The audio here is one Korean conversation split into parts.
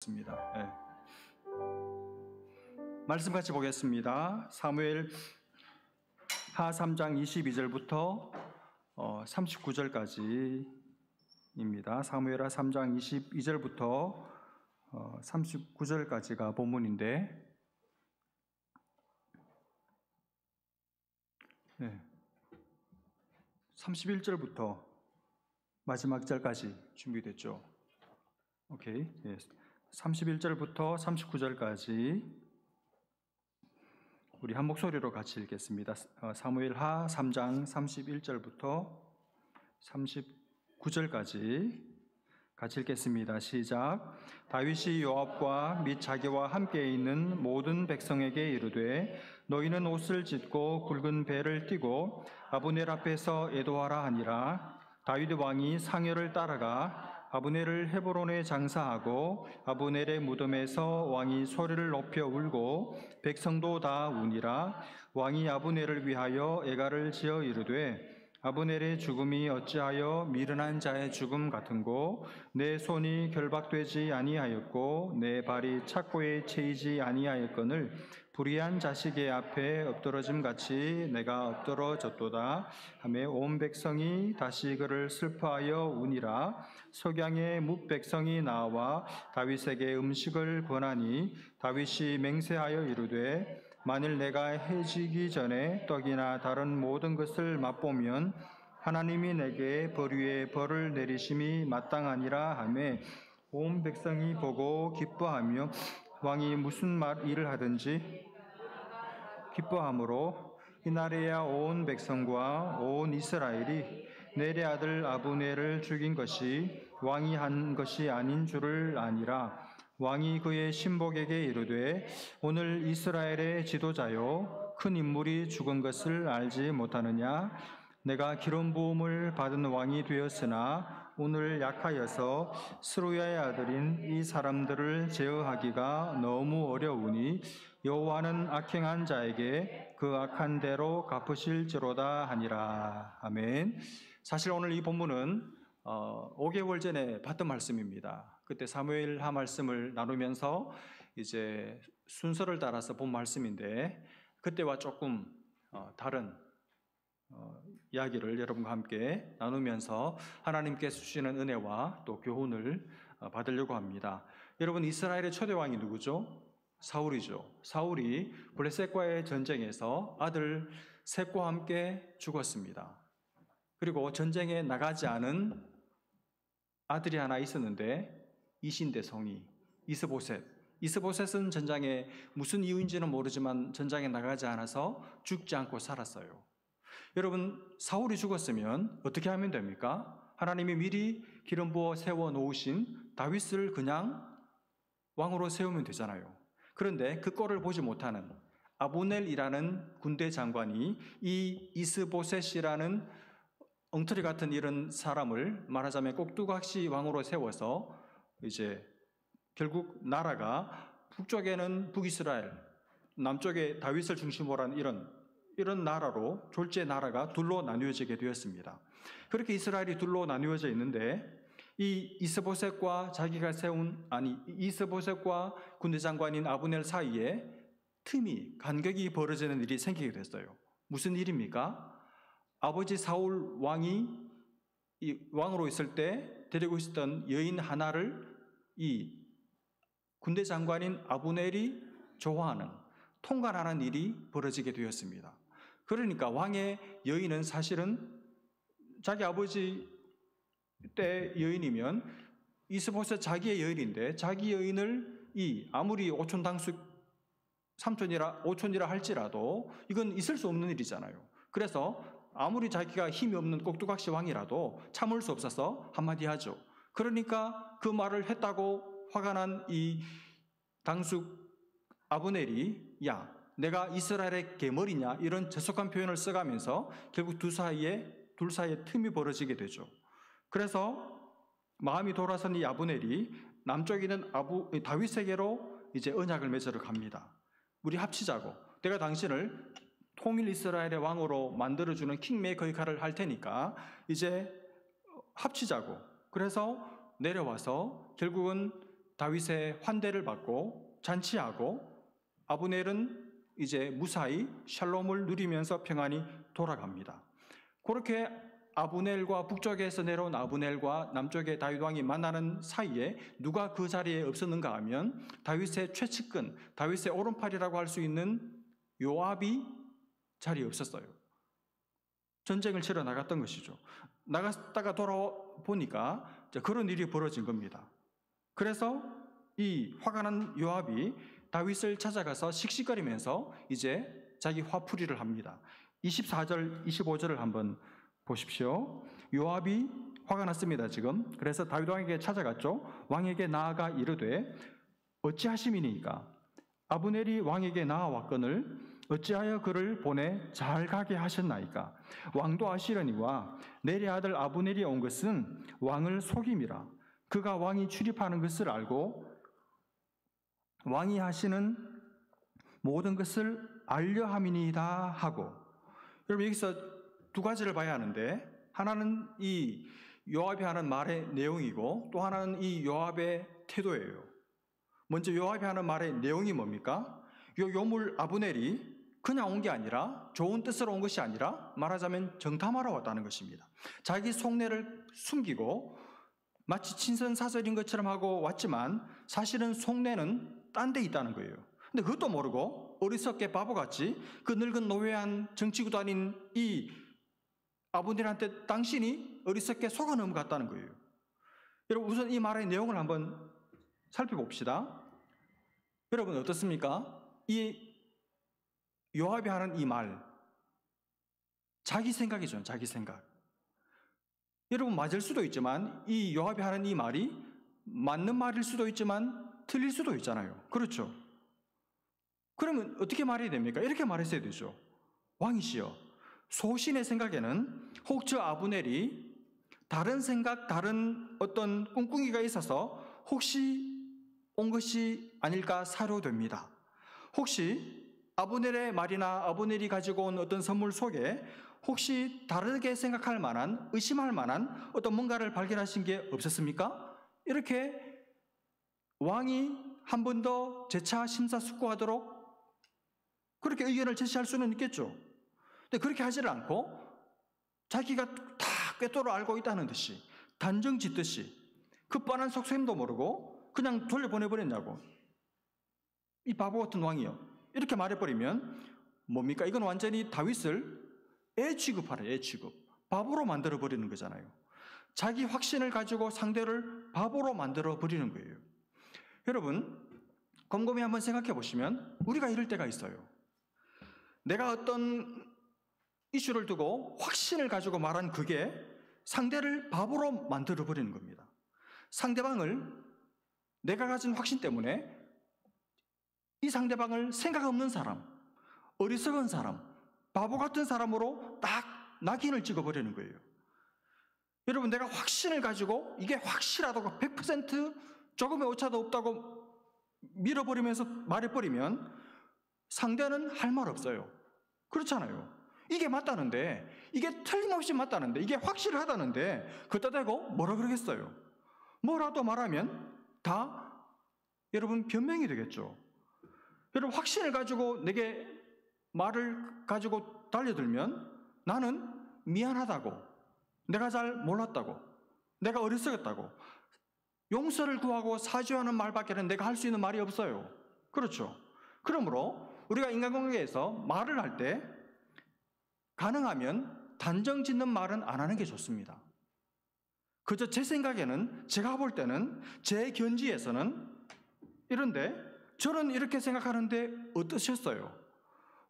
네. 말씀 같이 보겠습니다. 사무엘 하 3장 22절부터 39절까지입니다. 사무엘 하 3장 22절부터 39절까지가 본문인데, 네. 31절부터 마지막 절까지 준비됐죠? 오케이. 네. 31절부터 39절까지 우리 한 목소리로 같이 읽겠습니다. 사무엘 하 3장 31절부터 39절까지 같이 읽겠습니다. 시작. 다윗이 요압과 및 자기와 함께 있는 모든 백성에게 이르되 너희는 옷을 찢고 굵은 배를 띠고 아브넬 앞에서 애도하라 하니라. 다윗 왕이 상여를 따라가 아브넬을 헤브론에 장사하고 아브넬의 무덤에서 왕이 소리를 높여 울고 백성도 다 우니라. 왕이 아브넬을 위하여 애가를 지어 이르되 아브넬의 죽음이 어찌하여 미련한 자의 죽음 같은고 내 손이 결박되지 아니하였고 내 발이 착고에 채이지 아니하였거늘 불의한 자식의 앞에 엎드러짐 같이 내가 엎드러졌도다 하며 온 백성이 다시 그를 슬퍼하여 우니라. 석양의 뭇백성이 나와 다윗에게 음식을 권하니 다윗이 맹세하여 이르되 만일 내가 해지기 전에 떡이나 다른 모든 것을 맛보면 하나님이 내게 벌 위에 벌을 내리심이 마땅하니라 하며 온 백성이 보고 기뻐하며 왕이 무슨 일을 하든지 기뻐하므로 이날에야 온 백성과 온 이스라엘이 넬의 아들 아브넬을 죽인 것이 왕이 한 것이 아닌 줄을 아니라. 왕이 그의 신복에게 이르되 오늘 이스라엘의 지도자요 큰 인물이 죽은 것을 알지 못하느냐. 내가 기름 부음을 받은 왕이 되었으나 오늘 약하여서 스루야의 아들인 이 사람들을 제어하기가 너무 어려우니 여호와는 악행한 자에게 그 악한 대로 갚으실지로다 하니라. 아멘. 사실 오늘 이 본문은 5개월 전에 봤던 말씀입니다. 그때 사무엘하 말씀을 나누면서 이제 순서를 따라서 본 말씀인데 그때와 조금 다른 이야기를 여러분과 함께 나누면서 하나님께서 주시는 은혜와 또 교훈을 받으려고 합니다. 여러분, 이스라엘의 초대 왕이 누구죠? 사울이죠. 사울이 블레셋과의 전쟁에서 아들 셋과 함께 죽었습니다. 그리고 전쟁에 나가지 않은 아들이 하나 있었는데 이신대성이 이스보셋은 전장에 무슨 이유인지는 모르지만 전장에 나가지 않아서 죽지 않고 살았어요. 여러분, 사울이 죽었으면 어떻게 하면 됩니까? 하나님이 미리 기름 부어 세워 놓으신 다윗을 그냥 왕으로 세우면 되잖아요. 그런데 그 꼴을 보지 못하는 아브넬이라는 군대 장관이 이 이스보셋이라는 엉터리 같은 이런 사람을 말하자면 꼭두각시 왕으로 세워서 이제 결국 나라가 북쪽에는 북이스라엘, 남쪽에 다윗을 중심으로 한 이런 나라로 졸지의 나라가 둘로 나뉘어지게 되었습니다. 그렇게 이스라엘이 둘로 나뉘어져 있는데 이 이스보셋과 이스보셋과 군대 장관인 아브넬 사이에 간격이 벌어지는 일이 생기게 됐어요. 무슨 일입니까? 아버지 사울 왕이 왕으로 있을 때 데리고 있었던 여인 하나를 이 군대 장관인 아브넬이 좋아하는, 통간하는 일이 벌어지게 되었습니다. 그러니까 왕의 여인은 사실은 자기 아버지 때 여인이면 이스보셋 자기의 여인인데 자기 여인을 아무리 오촌이라 할지라도 이건 있을 수 없는 일이잖아요. 그래서 아무리 자기가 힘이 없는 꼭두각시 왕이라도 참을 수 없어서 한마디 하죠. 그러니까 그 말을 했다고 화가 난 이 당숙 아브넬이 야, 내가 이스라엘의 개머리냐 이런 재속한 표현을 써가면서 결국 둘 사이에 틈이 벌어지게 되죠. 그래서 마음이 돌아선 이 아브넬이 남쪽에 있는 다윗에게로 이제 언약을 맺으러 갑니다. 우리 합치자고. 내가 당신을 통일 이스라엘의 왕으로 만들어주는 킹메이커 역할을 할 테니까 이제 합치자고. 그래서 내려와서 결국은 다윗의 환대를 받고 잔치하고 아브넬은 이제 무사히 샬롬을 누리면서 평안히 돌아갑니다. 그렇게 아브넬과 북쪽에서 내려온 아브넬과 남쪽의 다윗 왕이 만나는 사이에 누가 그 자리에 없었는가 하면 다윗의 최측근, 다윗의 오른팔이라고 할 수 있는 요압이 자리에 없었어요. 전쟁을 치러 나갔던 것이죠. 나갔다가 돌아보니까 그런 일이 벌어진 겁니다. 그래서 이 화가 난 요압이 다윗을 찾아가서 씩씩거리면서 이제 자기 화풀이를 합니다. 24절, 25절을 한번 보십시오. 요압이 화가 났습니다, 지금. 그래서 다윗 왕에게 찾아갔죠. 왕에게 나아가 이르되 어찌하심이니까 아브넬이 왕에게 나아왔거늘 어찌하여 그를 보내 잘 가게 하셨나이까? 왕도 아시려니와 내리 아들 아브넬이 온 것은 왕을 속임이라. 그가 왕이 출입하는 것을 알고 왕이 하시는 모든 것을 알려함이니이다 하고. 여러분, 여기서 두 가지를 봐야 하는데, 하나는 이 요압이 하는 말의 내용이고 또 하나는 이 요압의 태도예요. 먼저 요압이 하는 말의 내용이 뭡니까? 요 요물 아브넬이 그냥 온 게 아니라, 좋은 뜻으로 온 것이 아니라 말하자면 정탐하러 왔다는 것입니다. 자기 속내를 숨기고 마치 친선사절인 것처럼 하고 왔지만 사실은 속내는 딴 데 있다는 거예요. 근데 그것도 모르고 어리석게 바보같이 그 늙은 노회한 정치구단인 이 아브넬한테 당신이 어리석게 속아 넘어갔다는 거예요. 여러분, 우선 이 말의 내용을 한번 살펴봅시다. 여러분 어떻습니까? 이 요압이 하는 이 말, 자기 생각이죠. 자기 생각. 여러분, 맞을 수도 있지만 이 요압이 하는 이 말이 맞는 말일 수도 있지만 틀릴 수도 있잖아요. 그렇죠? 그러면 어떻게 말해야 됩니까? 이렇게 말했어야 되죠. 왕이시여, 소신의 생각에는 혹 저 아브넬이 다른 생각, 다른 어떤 꿍꿍이가 있어서 혹시 온 것이 아닐까 사료됩니다. 혹시 아브넬의 말이나 아브넬이 가지고 온 어떤 선물 속에 혹시 다르게 생각할 만한, 의심할 만한 어떤 뭔가를 발견하신 게 없었습니까? 이렇게 왕이 한 번 더 재차 심사숙고하도록 그렇게 의견을 제시할 수는 있겠죠. 근데 그렇게 하지를 않고 자기가 다 꿰뚫어 알고 있다는 듯이, 단정 짓듯이 그 뻔한 속셈도 모르고 그냥 돌려보내버렸냐고. 이 바보 같은 왕이요. 이렇게 말해버리면 뭡니까? 이건 완전히 다윗을 애 취급하래, 애 취급. 바보로 만들어버리는 거잖아요. 자기 확신을 가지고 상대를 바보로 만들어버리는 거예요. 여러분, 곰곰이 한번 생각해 보시면 우리가 이럴 때가 있어요. 내가 어떤 이슈를 두고 확신을 가지고 말한 그게 상대를 바보로 만들어버리는 겁니다. 상대방을 내가 가진 확신 때문에 이 상대방을 생각 없는 사람, 어리석은 사람, 바보 같은 사람으로 딱 낙인을 찍어버리는 거예요. 여러분, 내가 확신을 가지고 이게 확실하다고 100% 조금의 오차도 없다고 밀어버리면서 말해버리면 상대는 할 말 없어요. 그렇잖아요. 이게 맞다는데, 이게 틀림없이 맞다는데, 이게 확실하다는데 그따 대고 뭐라 그러겠어요? 뭐라도 말하면 다 여러분 변명이 되겠죠. 여러분, 확신을 가지고 내게 말을 가지고 달려들면 나는 미안하다고, 내가 잘 몰랐다고, 내가 어리석었다고, 용서를 구하고 사죄하는 말밖에는 내가 할 수 있는 말이 없어요. 그렇죠? 그러므로 우리가 인간관계에서 말을 할 때 가능하면 단정 짓는 말은 안 하는 게 좋습니다. 그저 제 생각에는, 제가 볼 때는, 제 견지에서는 이런데 저는 이렇게 생각하는데 어떠셨어요?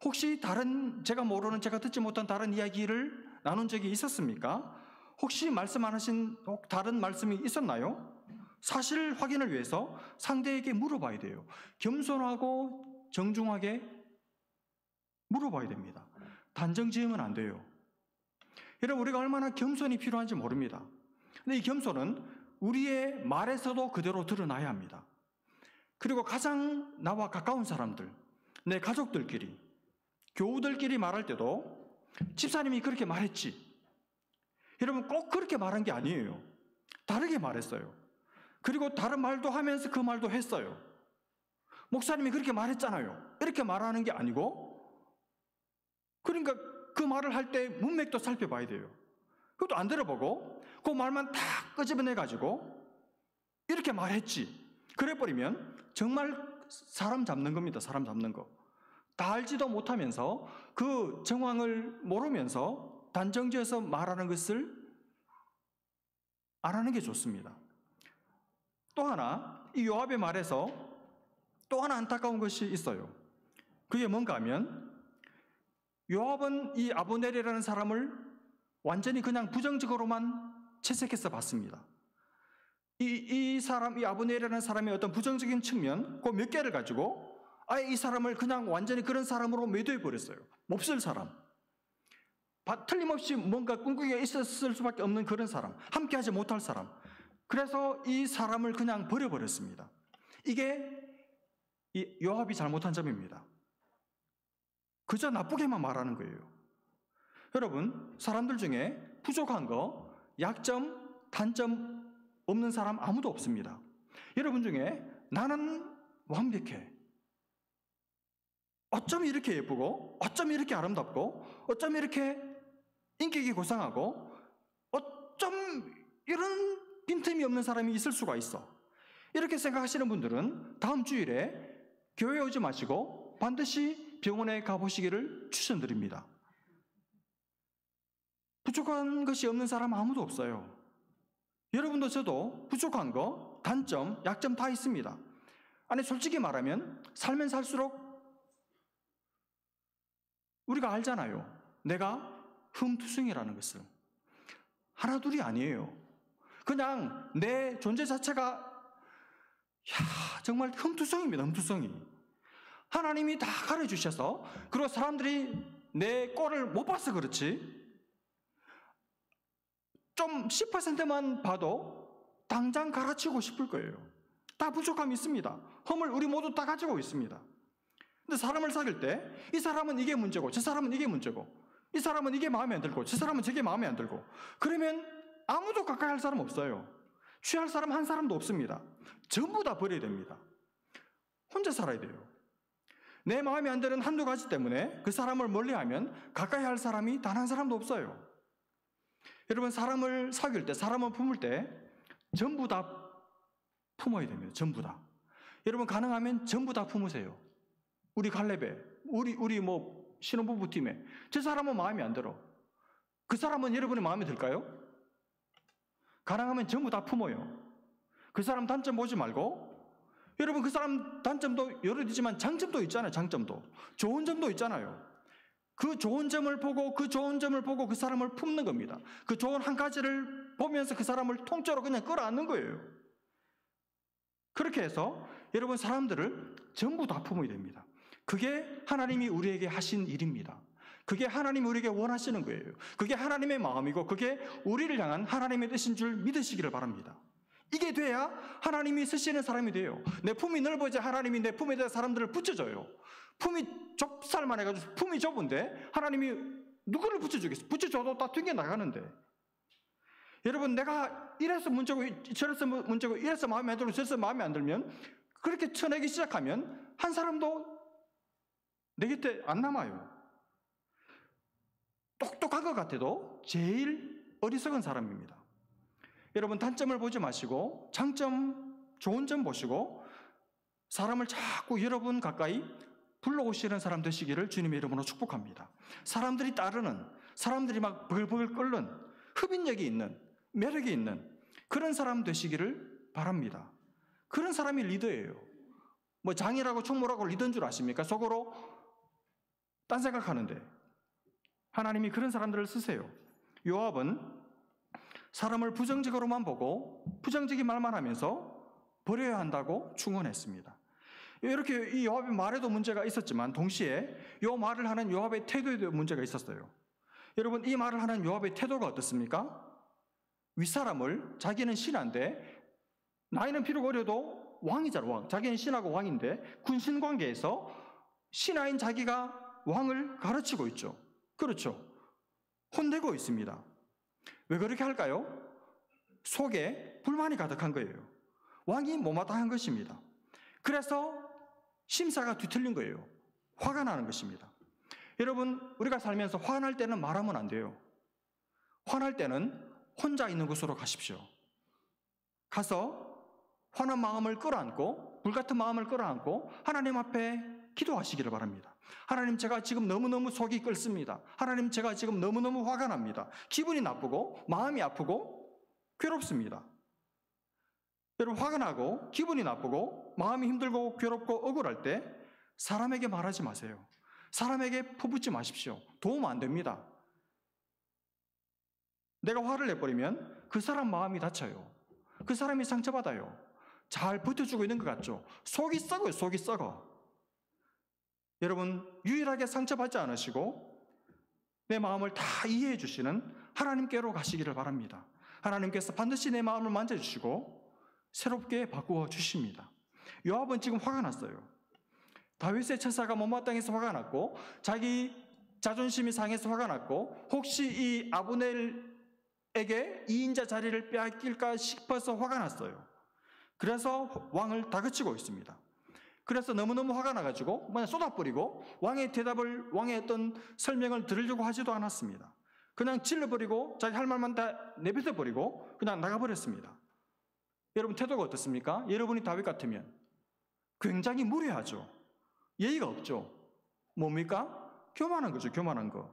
혹시 다른, 제가 모르는, 제가 듣지 못한 다른 이야기를 나눈 적이 있었습니까? 혹시 말씀 안 하신 다른 말씀이 있었나요? 사실 확인을 위해서 상대에게 물어봐야 돼요. 겸손하고 정중하게 물어봐야 됩니다. 단정 지으면 안 돼요. 여러분, 우리가 얼마나 겸손이 필요한지 모릅니다. 근데 이 겸손은 우리의 말에서도 그대로 드러나야 합니다. 그리고 가장 나와 가까운 사람들, 내 가족들끼리, 교우들끼리 말할 때도 집사님이 그렇게 말했지. 여러분, 꼭 그렇게 말한 게 아니에요. 다르게 말했어요. 그리고 다른 말도 하면서 그 말도 했어요. 목사님이 그렇게 말했잖아요. 이렇게 말하는 게 아니고, 그러니까 그 말을 할 때 문맥도 살펴봐야 돼요. 그것도 안 들어보고 그 말만 다 끄집어내가지고 이렇게 말했지. 그래버리면 정말 사람 잡는 겁니다. 사람 잡는 거. 다 알지도 못하면서 그 정황을 모르면서 단정지어서 말하는 것을 안 하는 게 좋습니다. 또 하나, 이 요압의 말에서 또 하나 안타까운 것이 있어요. 그게 뭔가 하면 요압은 이 아브넬이라는 사람을 완전히 그냥 부정적으로만 채색해서 봤습니다. 이 아브넬이라는 사람의 어떤 부정적인 측면, 그 몇 개를 가지고 아예 이 사람을 그냥 완전히 그런 사람으로 매도해 버렸어요. 몹쓸 사람. 틀림없이 뭔가 꿍꿍이가 있었을 수밖에 없는 그런 사람. 함께하지 못할 사람. 그래서 이 사람을 그냥 버려버렸습니다. 이게 이 요압이 잘못한 점입니다. 그저 나쁘게만 말하는 거예요. 여러분, 사람들 중에 부족한 거, 약점, 단점 없는 사람 아무도 없습니다. 여러분 중에 나는 완벽해. 어쩜 이렇게 예쁘고, 어쩜 이렇게 아름답고, 어쩜 이렇게 인격이 고상하고, 어쩜 이런 빈틈이 없는 사람이 있을 수가 있어. 이렇게 생각하시는 분들은 다음 주일에 교회에 오지 마시고 반드시 병원에 가보시기를 추천드립니다. 부족한 것이 없는 사람 아무도 없어요. 여러분도 저도 부족한 거, 단점, 약점 다 있습니다. 아니, 솔직히 말하면 살면 살수록 우리가 알잖아요. 내가 흠투성이라는 것을. 하나둘이 아니에요. 그냥 내 존재 자체가 정말 흠투성입니다. 흠투성이. 하나님이 다 가르쳐주셔서, 그리고 사람들이 내 꼴을 못 봐서 그렇지, 좀 10%만 봐도 당장 갈아치우고 싶을 거예요. 다 부족함이 있습니다. 흠을 우리 모두 다 가지고 있습니다. 근데 사람을 사귈 때 이 사람은 이게 문제고 저 사람은 이게 문제고, 이 사람은 이게 마음에 안 들고 저 사람은 저게 마음에 안 들고, 그러면 아무도 가까이 할 사람 없어요. 취할 사람 한 사람도 없습니다. 전부 다 버려야 됩니다. 혼자 살아야 돼요. 내 마음에 안 드는 한두 가지 때문에 그 사람을 멀리하면 가까이 할 사람이 단 한 사람도 없어요. 여러분, 사람을 사귈 때, 사람을 품을 때 전부 다 품어야 됩니다. 전부 다. 여러분, 가능하면 전부 다 품으세요. 우리 갈렙에, 우리 뭐 신혼부부 팀에 저 사람은 마음에 안 들어. 그 사람은 여러분의 마음에 들까요? 가능하면 전부 다 품어요. 그 사람 단점 보지 말고, 여러분 그 사람 단점도 여러 있지만 장점도 있잖아요. 장점도. 좋은 점도 있잖아요. 그 좋은 점을 보고 그 사람을 품는 겁니다. 그 좋은 한 가지를 보면서 그 사람을 통째로 그냥 끌어안는 거예요. 그렇게 해서 여러분 사람들을 전부 다 품어야 됩니다. 그게 하나님이 우리에게 하신 일입니다. 그게 하나님이 우리에게 원하시는 거예요. 그게 하나님의 마음이고 그게 우리를 향한 하나님의 뜻인 줄 믿으시기를 바랍니다. 이게 돼야 하나님이 쓰시는 사람이 돼요. 내 품이 넓어져 하나님이 내 품에 대한 사람들을 붙여줘요. 품이 좁쌀만 해가지고 품이 좁은데 하나님이 누구를 붙여주겠어요? 붙여줘도 다 튕겨 나가는데. 여러분, 내가 이래서 문제고 저래서 문제고 이래서 마음에 안 들고 저래서 마음에 안 들면, 그렇게 쳐내기 시작하면 한 사람도 내 곁에 안 남아요. 똑똑한 것 같아도 제일 어리석은 사람입니다. 여러분, 단점을 보지 마시고 장점, 좋은 점 보시고 사람을 자꾸 여러분 가까이 불러오시는 사람 되시기를 주님의 이름으로 축복합니다. 사람들이 따르는, 사람들이 막 버글버글 끓는, 흡인력이 있는, 매력이 있는 그런 사람 되시기를 바랍니다. 그런 사람이 리더예요. 뭐 장이라고 총무라고 리더인 줄 아십니까? 속으로 딴 생각하는데. 하나님이 그런 사람들을 쓰세요. 요압은 사람을 부정적으로만 보고 부정적인 말만 하면서 버려야 한다고 충언했습니다. 이렇게 이 요압의 말에도 문제가 있었지만 동시에 이 말을 하는 요압의 태도에도 문제가 있었어요. 여러분, 이 말을 하는 요압의 태도가 어떻습니까? 윗사람을, 자기는 신하인데 나이는 비록 어려도 왕이잖아. 왕. 자기는 신하고 왕인데 군신 관계에서 신하인 자기가 왕을 가르치고 있죠. 그렇죠. 혼내고 있습니다. 왜 그렇게 할까요? 속에 불만이 가득한 거예요. 왕이 못마땅한 것입니다. 그래서 심사가 뒤틀린 거예요. 화가 나는 것입니다. 여러분, 우리가 살면서 화날 때는 말하면 안 돼요. 화날 때는 혼자 있는 곳으로 가십시오. 가서 화난 마음을 끌어안고, 불같은 마음을 끌어안고 하나님 앞에 기도하시기를 바랍니다. 하나님, 제가 지금 너무너무 속이 끓습니다. 하나님, 제가 지금 너무너무 화가 납니다. 기분이 나쁘고 마음이 아프고 괴롭습니다. 여러분, 화가 나고 기분이 나쁘고 마음이 힘들고 괴롭고 억울할 때 사람에게 말하지 마세요. 사람에게 퍼붓지 마십시오. 도움 안 됩니다. 내가 화를 내버리면 그 사람 마음이 다쳐요. 그 사람이 상처받아요. 잘 버텨주고 있는 것 같죠? 속이 썩어요. 속이 썩어. 여러분, 유일하게 상처받지 않으시고 내 마음을 다 이해해 주시는 하나님께로 가시기를 바랍니다. 하나님께서 반드시 내 마음을 만져주시고 새롭게 바꾸어 주십니다. 요압은 지금 화가 났어요. 다윗의 처사가 못마땅해서 화가 났고, 자기 자존심이 상해서 화가 났고, 혹시 이 아브넬에게 2인자 자리를 빼앗길까 싶어서 화가 났어요. 그래서 왕을 다그치고 있습니다. 그래서 너무너무 화가 나가지고 그냥 쏟아버리고 왕의 대답을, 왕의 어떤 설명을 들으려고 하지도 않았습니다. 그냥 질러버리고 자기 할 말만 다 내뱉어버리고 그냥 나가버렸습니다. 여러분, 태도가 어떻습니까? 여러분이 다윗 같으면 굉장히 무례하죠. 예의가 없죠. 뭡니까? 교만한 거죠. 교만한 거.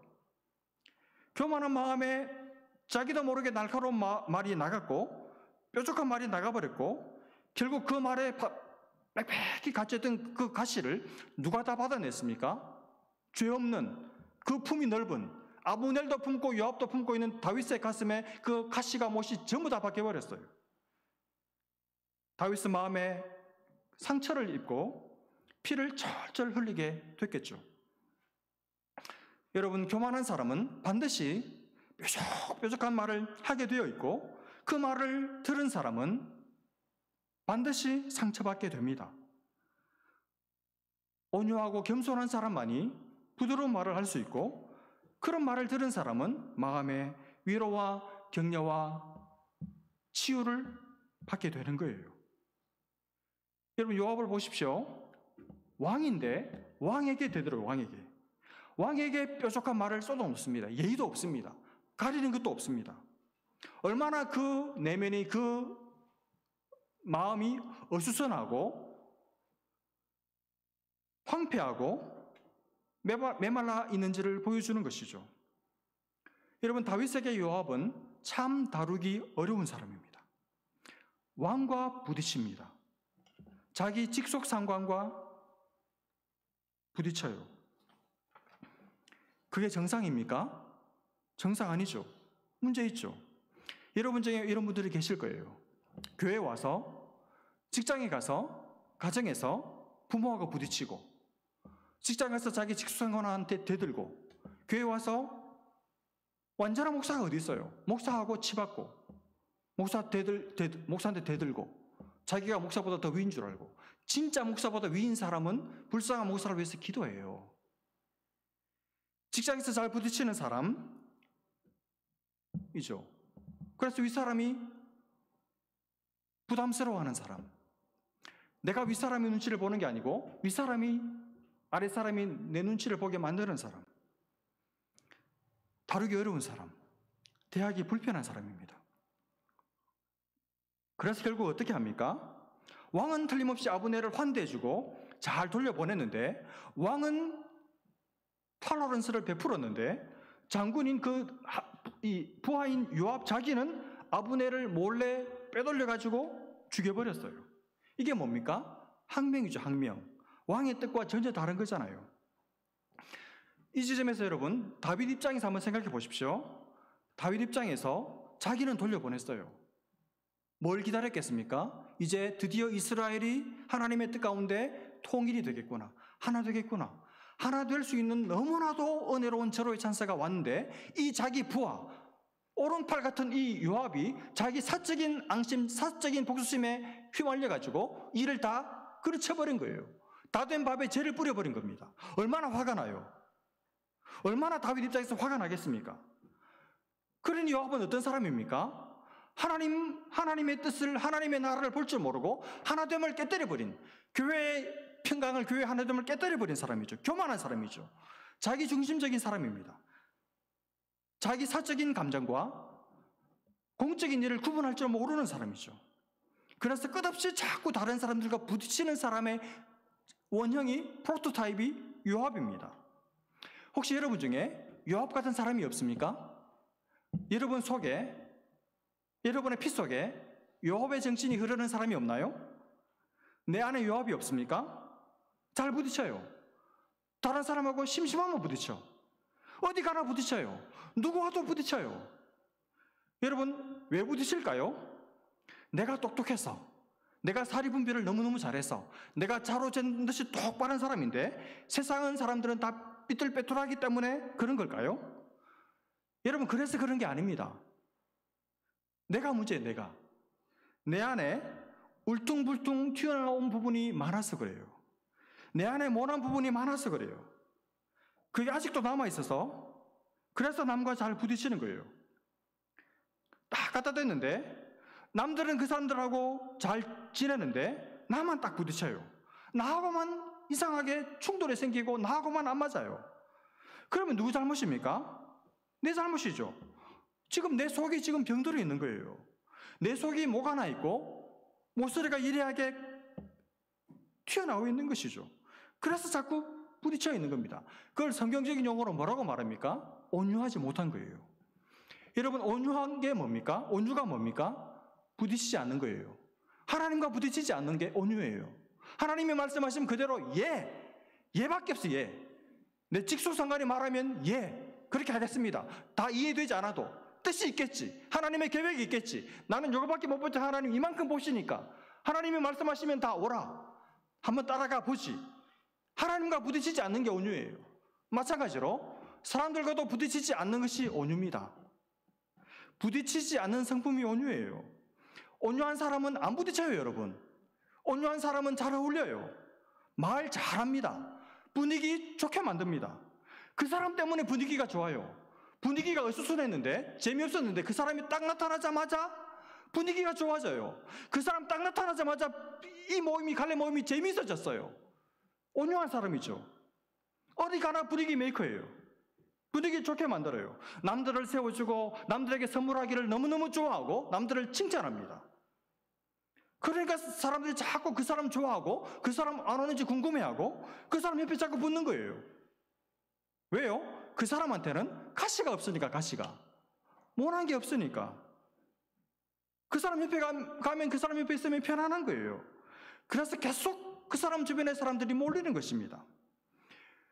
교만한 마음에 자기도 모르게 날카로운 말이 나갔고, 뾰족한 말이 나가버렸고, 결국 그 말에 빽빽히 갇혔던 그 가시를 누가 다 받아냈습니까? 죄 없는, 그 품이 넓은, 아브넬도 품고 요압도 품고 있는 다윗의 가슴에 그 가시가 못이 전부 다 박혀버렸어요. 다윗의 마음에 상처를 입고 피를 철철 흘리게 됐겠죠. 여러분, 교만한 사람은 반드시 뾰족뾰족한 말을 하게 되어 있고, 그 말을 들은 사람은 반드시 상처받게 됩니다. 온유하고 겸손한 사람만이 부드러운 말을 할 수 있고, 그런 말을 들은 사람은 마음의 위로와 격려와 치유를 받게 되는 거예요. 여러분, 요압을 보십시오. 왕인데 왕에게 되더라고요. 왕에게 뾰족한 말을 쏟아놓습니다. 예의도 없습니다. 가리는 것도 없습니다. 얼마나 그 내면이, 그 마음이 어수선하고 황폐하고 메말라 있는지를 보여주는 것이죠. 여러분, 다윗에게 요압은 참 다루기 어려운 사람입니다. 왕과 부딪힙니다. 자기 직속 상관과 부딪혀요. 그게 정상입니까? 정상 아니죠. 문제 있죠. 여러분 중에 이런 분들이 계실 거예요. 교회 와서, 직장에 가서, 가정에서 부모하고 부딪히고, 직장에서 자기 직속 상관한테 대들고, 교회 와서 완전한 목사가 어디 있어요? 목사하고 치받고, 목사한테 대들고, 자기가 목사보다 더 위인 줄 알고, 진짜 목사보다 위인 사람은 불쌍한 목사를 위해서 기도해요. 직장에서 잘 부딪히는 사람이죠. 그래서 윗사람이 부담스러워하는 사람, 내가 윗사람의 눈치를 보는 게 아니고 윗사람이, 아랫사람이 내 눈치를 보게 만드는 사람, 다루기 어려운 사람, 대하기 불편한 사람입니다. 그래서 결국 어떻게 합니까? 왕은 틀림없이 아브넬을 환대해주고 잘 돌려보냈는데, 왕은 탈로런스를 베풀었는데, 장군인 이 부하인 요압 자기는 아브넬을 몰래 빼돌려가지고 죽여버렸어요. 이게 뭡니까? 항명이죠, 항명. 왕의 뜻과 전혀 다른 거잖아요. 이 지점에서 여러분, 다윗 입장에서 한번 생각해 보십시오. 다윗 입장에서 자기는 돌려보냈어요. 뭘 기다렸겠습니까? 이제 드디어 이스라엘이 하나님의 뜻 가운데 통일이 되겠구나, 하나 되겠구나, 하나 될 수 있는 너무나도 은혜로운 절호의 찬스가 왔는데, 이 자기 부하, 오른팔 같은 이 요압이 자기 사적인 앙심, 사적인 복수심에 휘말려가지고 일을 다 그르쳐버린 거예요. 다 된 밥에 죄를 뿌려버린 겁니다. 얼마나 화가 나요? 얼마나 다윗 입장에서 화가 나겠습니까? 그러니 요압은 어떤 사람입니까? 하나님의 뜻을, 하나님의 나라를 볼 줄 모르고 하나됨을 깨뜨려버린, 교회의 평강을, 교회의 하나됨을 깨뜨려버린 사람이죠. 교만한 사람이죠. 자기 중심적인 사람입니다. 자기 사적인 감정과 공적인 일을 구분할 줄 모르는 사람이죠. 그래서 끝없이 자꾸 다른 사람들과 부딪히는 사람의 원형이, 프로토타입이 요압입니다. 혹시 여러분 중에 요압 같은 사람이 없습니까? 여러분 속에, 여러분의 피 속에 요압의 정신이 흐르는 사람이 없나요? 내 안에 요압이 없습니까? 잘 부딪혀요. 다른 사람하고 심심하면 부딪혀. 어디 가나 부딪혀요. 누구와도 부딪혀요. 여러분, 왜 부딪힐까요? 내가 똑똑해서, 내가 사리분별을 너무너무 잘해서, 내가 자로 잰 듯이 똑바른 사람인데 세상은 사람들은 다 삐뚤빼뚤하기 때문에 그런 걸까요? 여러분, 그래서 그런 게 아닙니다. 내가 문제예요. 내가. 내 안에 울퉁불퉁 튀어나온 부분이 많아서 그래요. 내 안에 모난 부분이 많아서 그래요. 그게 아직도 남아있어서 그래서 남과 잘 부딪히는 거예요. 딱 갖다 댔는데 남들은 그 사람들하고 잘 지내는데 나만 딱 부딪혀요. 나하고만 이상하게 충돌이 생기고 나하고만 안 맞아요. 그러면 누구 잘못입니까? 내 잘못이죠. 지금 내 속이 지금 병들어 있는 거예요. 내 속이 목 하나 있고 목소리가 예리하게 튀어나오고 있는 것이죠. 그래서 자꾸 부딪혀 있는 겁니다. 그걸 성경적인 용어로 뭐라고 말합니까? 온유하지 못한 거예요. 여러분, 온유한 게 뭡니까? 온유가 뭡니까? 부딪히지 않는 거예요. 하나님과 부딪히지 않는 게 온유예요. 하나님이 말씀하시면 그대로 예밖에 없어. 내 직속상관이 말하면 그렇게 하겠습니다. 다 이해되지 않아도 뜻이 있겠지. 하나님의 계획이 있겠지. 나는 이거밖에 못 보지. 하나님 이만큼 보시니까 하나님이 말씀하시면 다 오라. 한번 따라가 보지. 하나님과 부딪히지 않는 게 온유예요. 마찬가지로 사람들과도 부딪히지 않는 것이 온유입니다. 부딪히지 않는 성품이 온유예요. 온유한 사람은 안 부딪혀요, 여러분. 온유한 사람은 잘 어울려요. 말 잘합니다. 분위기 좋게 만듭니다. 그 사람 때문에 분위기가 좋아요. 분위기가 어수선했는데, 재미없었는데 그 사람이 딱 나타나자마자 분위기가 좋아져요. 그 사람 딱 나타나자마자 이 모임이, 갈래 모임이 재미있어졌어요. 온유한 사람이죠. 어디 가나 분위기 메이커예요. 분위기 좋게 만들어요. 남들을 세워주고 남들에게 선물하기를 너무너무 좋아하고 남들을 칭찬합니다. 그러니까 사람들이 자꾸 그 사람 좋아하고 그 사람 안 오는지 궁금해하고 그 사람 옆에 자꾸 붙는 거예요. 왜요? 그 사람한테는 가시가 없으니까. 가시가 모난 게 없으니까. 그 사람 옆에 가면 그 사람 옆에 있으면 편안한 거예요. 그래서 계속 그 사람 주변의 사람들이 몰리는 것입니다.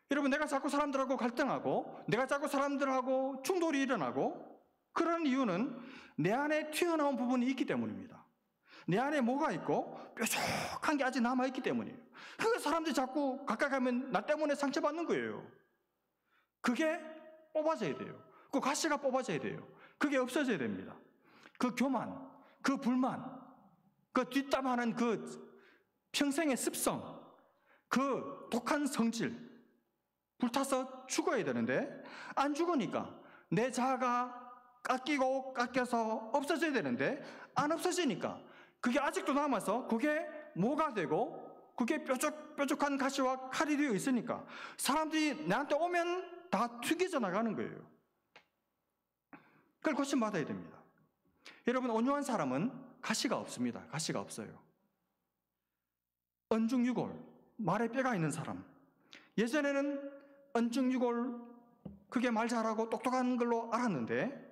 여러분, 내가 자꾸 사람들하고 갈등하고 내가 자꾸 사람들하고 충돌이 일어나고 그런 이유는 내 안에 튀어나온 부분이 있기 때문입니다. 내 안에 뭐가 있고 뾰족한 게 아직 남아있기 때문이에요. 그 사람들이 자꾸 가까이 가면 나 때문에 상처받는 거예요. 그게 뽑아져야 돼요. 그 가시가 뽑아져야 돼요. 그게 없어져야 됩니다. 그 교만, 그 불만, 그 뒷담화하는 그 평생의 습성, 그 독한 성질, 불타서 죽어야 되는데 안 죽으니까 내 자아가 깎여서 없어져야 되는데 안 없어지니까 그게 아직도 남아서 그게 뭐가 되고 그게 뾰족한 가시와 칼이 되어 있으니까 사람들이 나한테 오면 다 튀겨져 나가는 거예요. 그걸 고침받아야 됩니다. 여러분, 온유한 사람은 가시가 없습니다. 가시가 없어요. 언중유골, 말에 뼈가 있는 사람. 예전에는 언중유골, 그게 말 잘하고 똑똑한 걸로 알았는데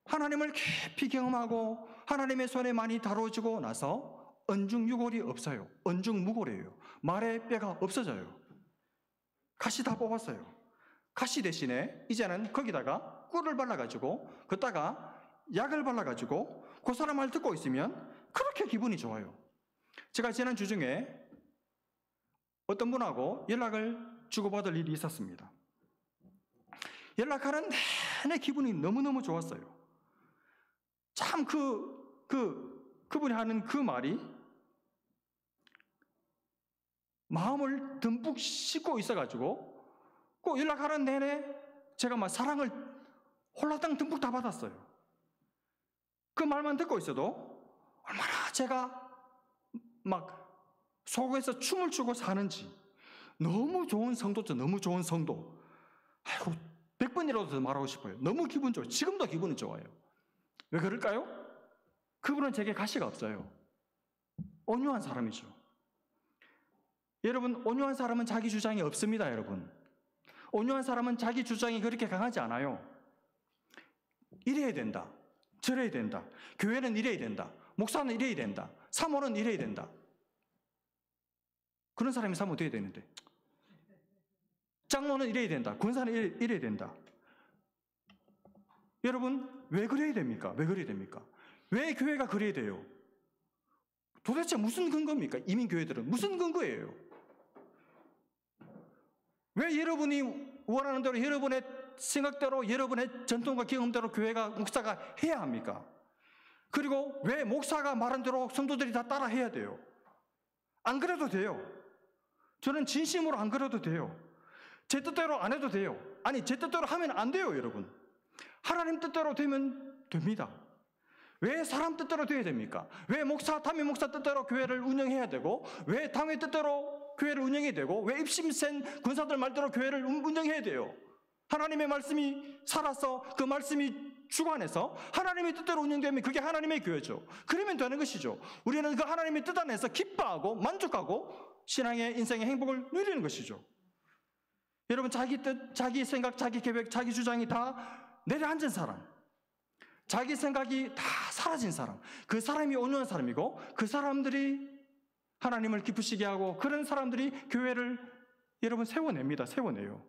하나님을 깊이 경험하고 하나님의 손에 많이 다뤄지고 나서 언중유골이 없어요. 언중무골이에요. 말에 뼈가 없어져요. 가시 다 뽑았어요. 가시 대신에 이제는 거기다가 꿀을 발라가지고 걷다가 약을 발라가지고 그 사람 말 듣고 있으면 그렇게 기분이 좋아요. 제가 지난주 중에 어떤 분하고 연락을 주고받을 일이 있었습니다. 연락하는 내내 기분이 너무너무 좋았어요. 참 그분이 하는 그 말이 마음을 듬뿍 싣고 있어가지고 꼭 연락하는 내내, 제가 막 사랑을 홀라당 듬뿍 다 받았어요. 그 말만 듣고 있어도 얼마나 제가 막 속에서 춤을 추고 사는지, 너무 좋은 성도죠. 너무 좋은 성도. 아이고 100번이라도 더 말하고 싶어요. 너무 기분 좋아요. 지금도 기분이 좋아요. 왜 그럴까요? 그분은 제게 가시가 없어요. 온유한 사람이죠. 여러분, 온유한 사람은 자기 주장이 없습니다. 여러분, 온유한 사람은 자기 주장이 그렇게 강하지 않아요. 이래야 된다, 저래야 된다, 교회는 이래야 된다, 목사는 이래야 된다, 사모는 이래야 된다. 그런 사람이 사모 돼야 되는데, 장로는 이래야 된다, 권사는 이래야 된다. 여러분, 왜 그래야 됩니까? 왜 그래야 됩니까? 왜 교회가 그래야 돼요? 도대체 무슨 근거입니까? 이민교회들은 무슨 근거예요? 왜 여러분이 원하는 대로, 여러분의 생각대로, 여러분의 전통과 경험대로 교회가, 목사가 해야 합니까? 그리고 왜 목사가 말한 대로 성도들이 다 따라 해야 돼요? 안 그래도 돼요. 저는 진심으로 안 그래도 돼요. 제 뜻대로 안 해도 돼요. 아니, 제 뜻대로 하면 안 돼요, 여러분. 하나님 뜻대로 되면 됩니다. 왜 사람 뜻대로 돼야 됩니까? 왜 목사, 담임 목사 뜻대로 교회를 운영해야 되고, 왜 당회 뜻대로 교회를 운영해야 되고, 왜 입심센 군사들 말대로 교회를 운영해야 돼요? 하나님의 말씀이 살아서 그 말씀이 주관해서 하나님의 뜻대로 운영되면 그게 하나님의 교회죠. 그러면 되는 것이죠. 우리는 그 하나님의 뜻 안에서 기뻐하고 만족하고 신앙의 인생의 행복을 누리는 것이죠. 여러분, 자기 뜻, 자기 생각, 자기 계획, 자기 주장이 다 내려앉은 사람, 자기 생각이 다 사라진 사람, 그 사람이 온유한 사람이고, 그 사람들이 하나님을 기쁘시게 하고, 그런 사람들이 교회를 여러분 세워냅니다. 세워내요.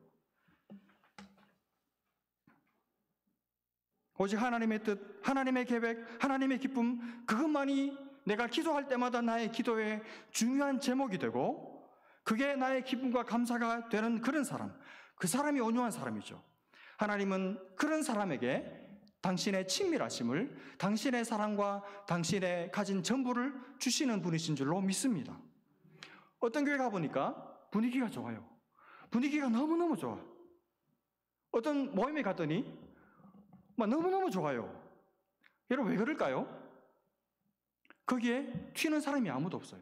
오직 하나님의 뜻, 하나님의 계획, 하나님의 기쁨, 그것만이 내가 기도할 때마다 나의 기도의 중요한 제목이 되고, 그게 나의 기쁨과 감사가 되는 그런 사람, 그 사람이 온유한 사람이죠. 하나님은 그런 사람에게 당신의 친밀하심을, 당신의 사랑과 당신의 가진 전부를 주시는 분이신 줄로 믿습니다. 어떤 교회 가보니까 분위기가 좋아요. 분위기가 너무너무 좋아. 어떤 모임에 갔더니 너무너무 좋아요. 여러분, 왜 그럴까요? 거기에 튀는 사람이 아무도 없어요.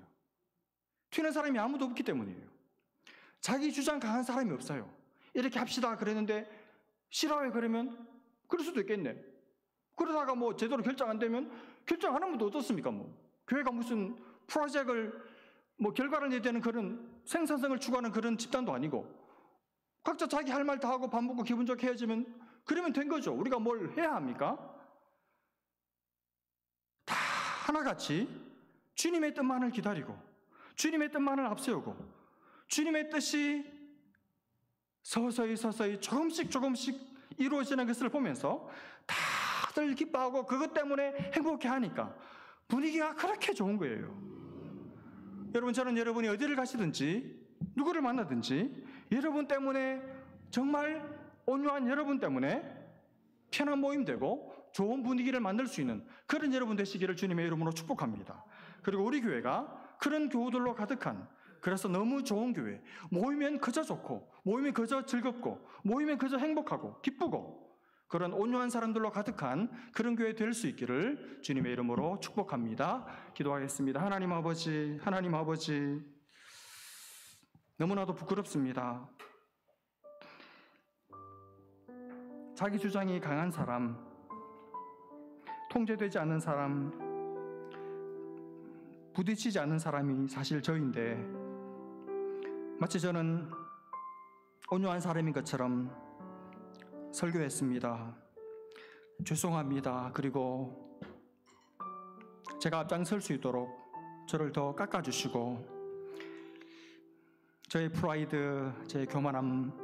튀는 사람이 아무도 없기 때문이에요. 자기 주장 강한 사람이 없어요. 이렇게 합시다 그랬는데 싫어요 그러면 그럴 수도 있겠네. 그러다가 제대로 결정 안 되면 결정 안 하면 또 어떻습니까? 교회가 무슨 프로젝트를 결과를 내야 되는 그런 생산성을 추구하는 그런 집단도 아니고, 각자 자기 할 말 다 하고 밥 먹고 기분 좋게 헤어지면 그러면 된 거죠. 우리가 뭘 해야 합니까? 다 하나같이 주님의 뜻만을 기다리고, 주님의 뜻만을 앞세우고, 주님의 뜻이 서서히 조금씩 이루어지는 것을 보면서 다들 기뻐하고 그것 때문에 행복해 하니까 분위기가 그렇게 좋은 거예요. 여러분, 저는 여러분이 어디를 가시든지 누구를 만나든지 여러분 때문에, 정말 온유한 여러분 때문에 편한 모임 되고 좋은 분위기를 만들 수 있는 그런 여러분 되시기를 주님의 이름으로 축복합니다. 그리고 우리 교회가 그런 교우들로 가득한, 그래서 너무 좋은 교회, 모이면 그저 좋고, 모이면 그저 즐겁고, 모이면 그저 행복하고 기쁘고, 그런 온유한 사람들로 가득한 그런 교회 될 수 있기를 주님의 이름으로 축복합니다. 기도하겠습니다. 하나님 아버지, 너무나도 부끄럽습니다. 자기 주장이 강한 사람, 통제되지 않는 사람, 부딪히지 않는 사람이 사실 저인데, 마치 저는 온유한 사람인 것처럼 설교했습니다. 죄송합니다. 그리고 제가 앞장설 수 있도록 저를 더 깎아주시고, 저의 프라이드, 제 교만함,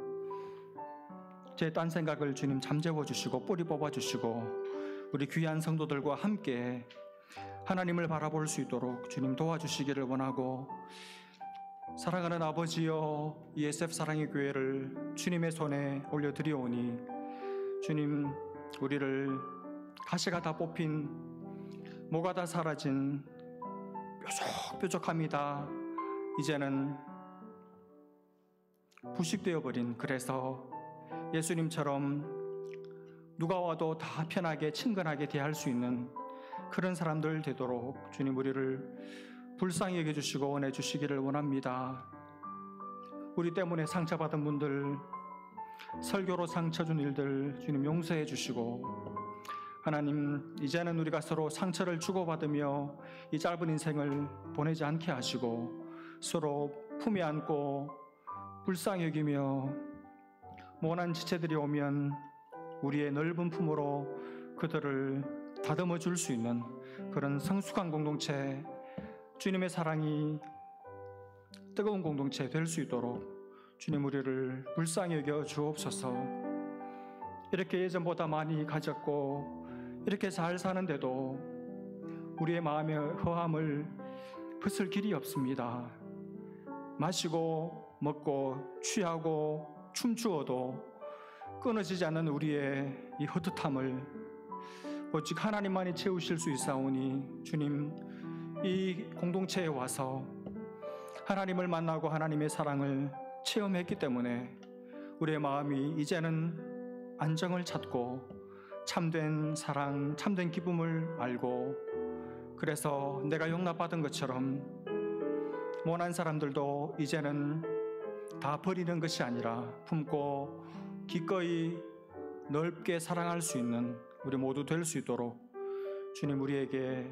제 딴 생각을 주님 잠재워 주시고 뿌리 뽑아 주시고, 우리 귀한 성도들과 함께 하나님을 바라볼 수 있도록 주님 도와주시기를 원하고, 사랑하는 아버지여, ESF 사랑의 교회를 주님의 손에 올려드리오니, 주님, 우리를 가시가 다 뽑힌, 모가 다 사라진 뾰족뾰족합니다. 이제는 부식되어 버린, 그래서 예수님처럼 누가 와도 다 편하게 친근하게 대할 수 있는 그런 사람들 되도록 주님 우리를 불쌍히 여겨주시고 원해 주시기를 원합니다. 우리 때문에 상처받은 분들, 설교로 상처 준 일들 주님 용서해 주시고, 하나님 이제는 우리가 서로 상처를 주고받으며 이 짧은 인생을 보내지 않게 하시고 서로 품에 안고 불쌍히 여기며 모난 지체들이 오면 우리의 넓은 품으로 그들을 다듬어 줄 수 있는 그런 성숙한 공동체, 주님의 사랑이 뜨거운 공동체 될 수 있도록 주님 우리를 불쌍히 여겨 주옵소서. 이렇게 예전보다 많이 가졌고 이렇게 잘 사는데도 우리의 마음의 허함을 벗을 길이 없습니다. 마시고 먹고 취하고 춤추어도 끊어지지 않는 우리의 이 헛헛함을 오직 하나님만이 채우실 수 있사오니 주님, 이 공동체에 와서 하나님을 만나고 하나님의 사랑을 체험했기 때문에 우리의 마음이 이제는 안정을 찾고 참된 사랑, 참된 기쁨을 알고, 그래서 내가 용납받은 것처럼 모난 사람들도 이제는 다 버리는 것이 아니라 품고 기꺼이 넓게 사랑할 수 있는 우리 모두 될 수 있도록 주님 우리에게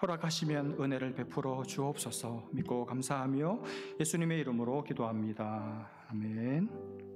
허락하시면 은혜를 베풀어 주옵소서. 믿고 감사하며 예수님의 이름으로 기도합니다. 아멘.